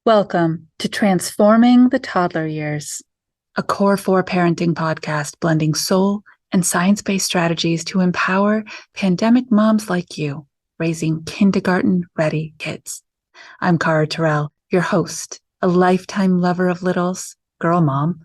Welcome to Transforming the Toddler Years, a Core 4 parenting podcast blending soul and science-based strategies to empower pandemic moms like you, raising kindergarten-ready kids. I'm Cara Tyrrell, your host, a lifetime lover of littles, girl mom,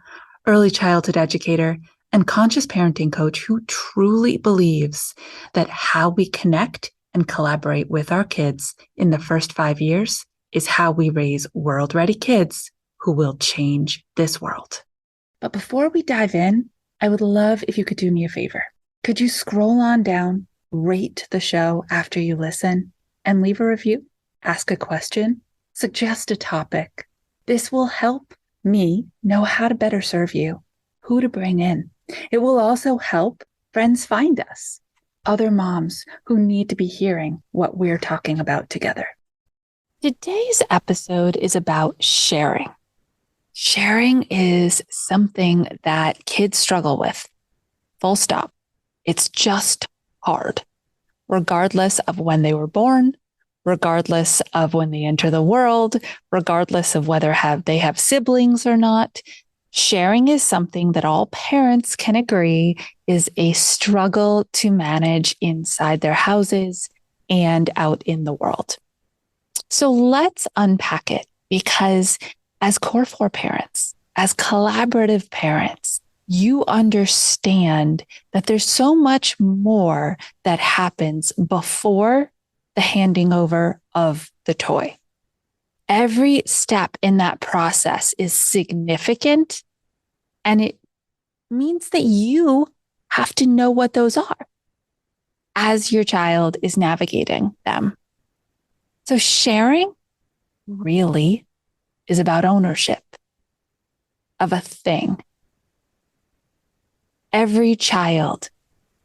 early childhood educator, and conscious parenting coach who truly believes that how we connect and collaborate with our kids in the first 5 years is how we raise world-ready kids who will change this world. But before we dive in, I would love if you could do me a favor. Could you scroll on down, rate the show after you listen, and leave a review, ask a question, suggest a topic. This will help me know how to better serve you, who to bring in. It will also help friends find us, other moms who need to be hearing what we're talking about together. Today's episode is about sharing. Sharing is something that kids struggle with. Full stop. It's just hard, regardless of when they were born, regardless of when they enter the world, regardless of whether they have siblings or not. Sharing is something that all parents can agree is a struggle to manage inside their houses and out in the world. So let's unpack it, because as Core 4 parents, as collaborative parents, you understand that there's so much more that happens before the handing over of the toy. Every step in that process is significant, and it means that you have to know what those are as your child is navigating them. So sharing really is about ownership of a thing. Every child,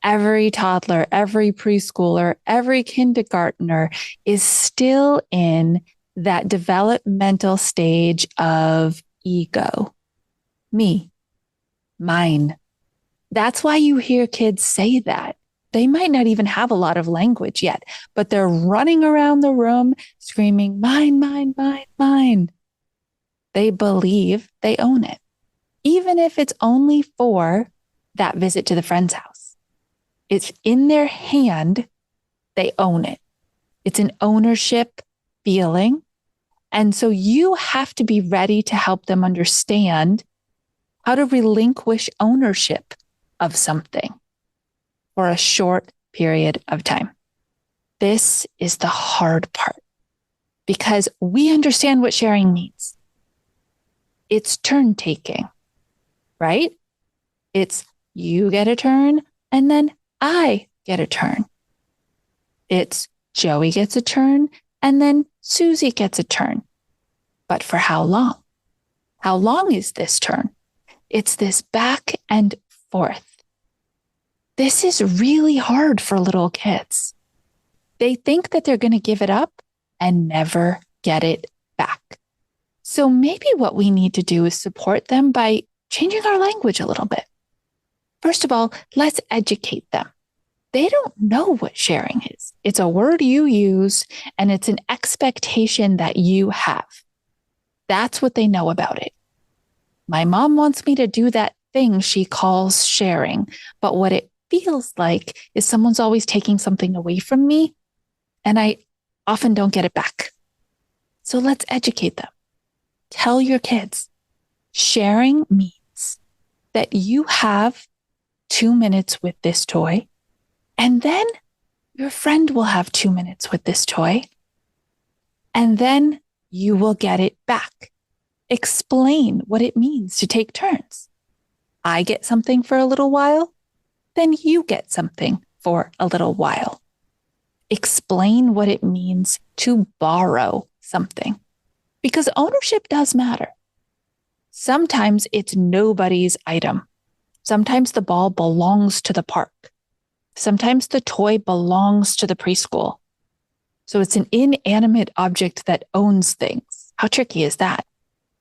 every toddler, every preschooler, every kindergartner is still in that developmental stage of ego. Me, mine. That's why you hear kids say that. They might not even have a lot of language yet, but they're running around the room screaming, mine, mine, mine, mine. They believe they own it, even if it's only for that visit to the friend's house. It's in their hand. They own it. It's an ownership feeling. And so you have to be ready to help them understand how to relinquish ownership of something for a short period of time. This is the hard part, because we understand what sharing means. It's turn taking, right? It's you get a turn and then I get a turn. It's Joey gets a turn and then Susie gets a turn. But for how long? How long is this turn? It's this back and forth. This is really hard for little kids. They think that they're going to give it up and never get it back. So maybe what we need to do is support them by changing our language a little bit. First of all, let's educate them. They don't know what sharing is. It's a word you use, and it's an expectation that you have. That's what they know about it. My mom wants me to do that thing she calls sharing, but what it feels like is someone's always taking something away from me, and I often don't get it back. So let's educate them. Tell your kids, sharing means that you have 2 minutes with this toy, and then your friend will have 2 minutes with this toy, and then you will get it back. Explain what it means to take turns. I get something for a little while, then you get something for a little while. Explain what it means to borrow something, because ownership does matter. Sometimes it's nobody's item. Sometimes the ball belongs to the park. Sometimes the toy belongs to the preschool. So it's an inanimate object that owns things. How tricky is that?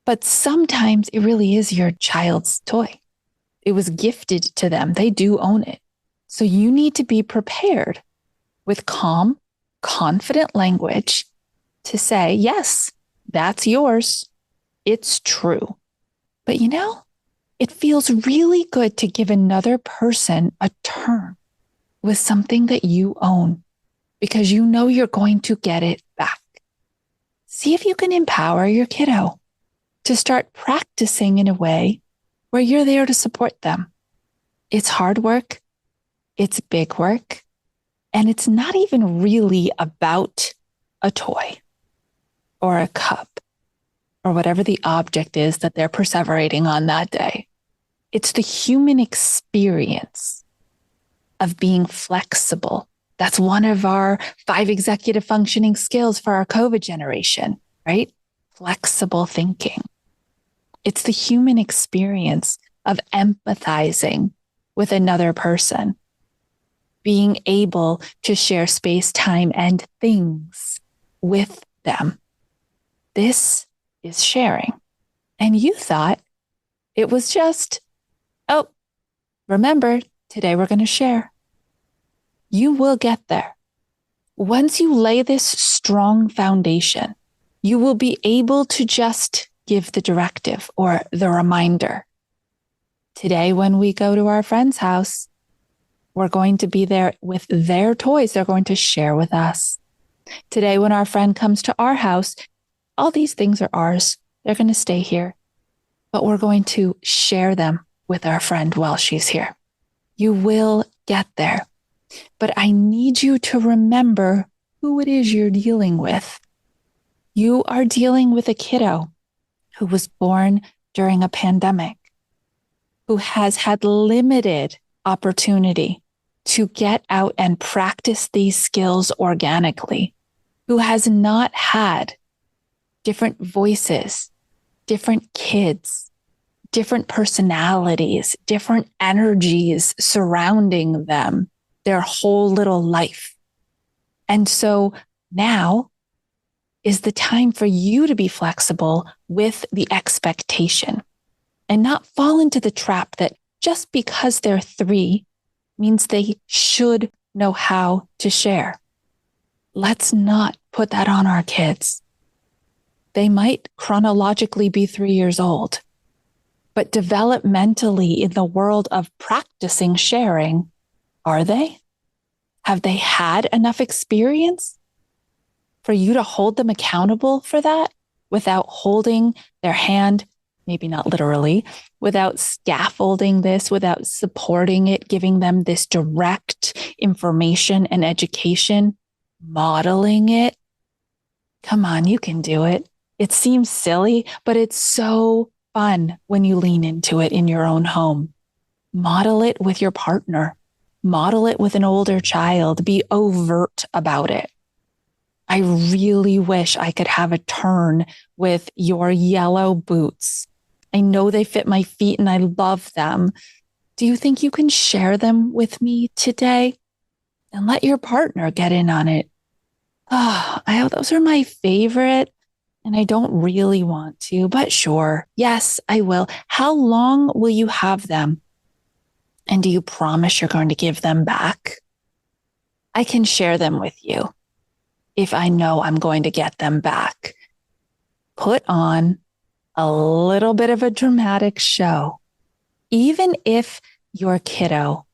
But sometimes it really is your child's toy. It was gifted to them. They do own it. So you need to be prepared with calm, confident language to say, yes, that's yours. It's true. But it feels really good to give another person a turn with something that you own because you know you're going to get it back. See if you can empower your kiddo to start practicing in a way where you're there to support them. It's hard work. It's big work. And it's not even really about a toy or a cup or whatever the object is that they're perseverating on that day. It's the human experience of being flexible. That's one of our 5 executive functioning skills for our COVID generation, right? Flexible thinking. It's the human experience of empathizing with another person, being able to share space, time, and things with them. This is sharing. And you thought it was just, remember, today we're going to share. You will get there. Once you lay this strong foundation, you will be able to just give the directive or the reminder. Today, when we go to our friend's house, we're going to be there with their toys. They're going to share with us. Today, when our friend comes to our house, all these things are ours. They're going to stay here, but we're going to share them with our friend while she's here. You will get there, but I need you to remember who it is you're dealing with. You are dealing with a kiddo who was born during a pandemic, who has had limited opportunity to get out and practice these skills organically, who has not had different voices, different kids, different personalities, different energies surrounding them their whole little life. And so now is the time for you to be flexible with the expectation and not fall into the trap that just because they're 3 means they should know how to share. Let's not put that on our kids. They might chronologically be 3 years old, but developmentally in the world of practicing sharing, are they? Have they had enough experience for you to hold them accountable for that without holding their hand, maybe not literally, without scaffolding this, without supporting it, giving them this direct information and education, modeling it? Come on, you can do it. It seems silly, but it's so fun when you lean into it in your own home. Model it with your partner. Model it with an older child. Be overt about it. I really wish I could have a turn with your yellow boots. I know they fit my feet and I love them. Do you think you can share them with me today? And let your partner get in on it. Those are my favorite. And I don't really want to, but sure. Yes, I will. How long will you have them? And do you promise you're going to give them back? I can share them with you if I know I'm going to get them back. Put on a little bit of a dramatic show. Even if your kiddo,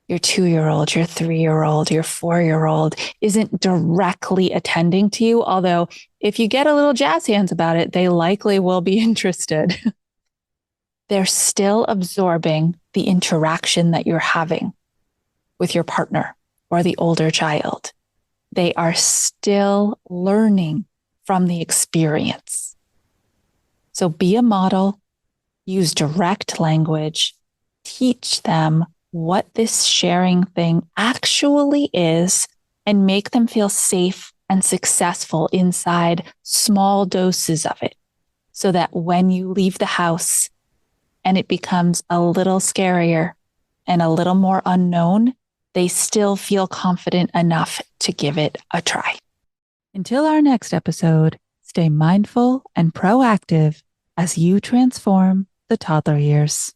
your 2-year-old, your 3-year-old, your 4-year-old isn't directly attending to you, although if you get a little jazz hands about it, they likely will be interested. They're still absorbing the interaction that you're having with your partner or the older child. They are still learning from the experience. So be a model, use direct language, teach them what this sharing thing actually is, and make them feel safe and successful inside small doses of it, so that when you leave the house and it becomes a little scarier and a little more unknown, they still feel confident enough to give it a try. Until our next episode, stay mindful and proactive as you transform the toddler years.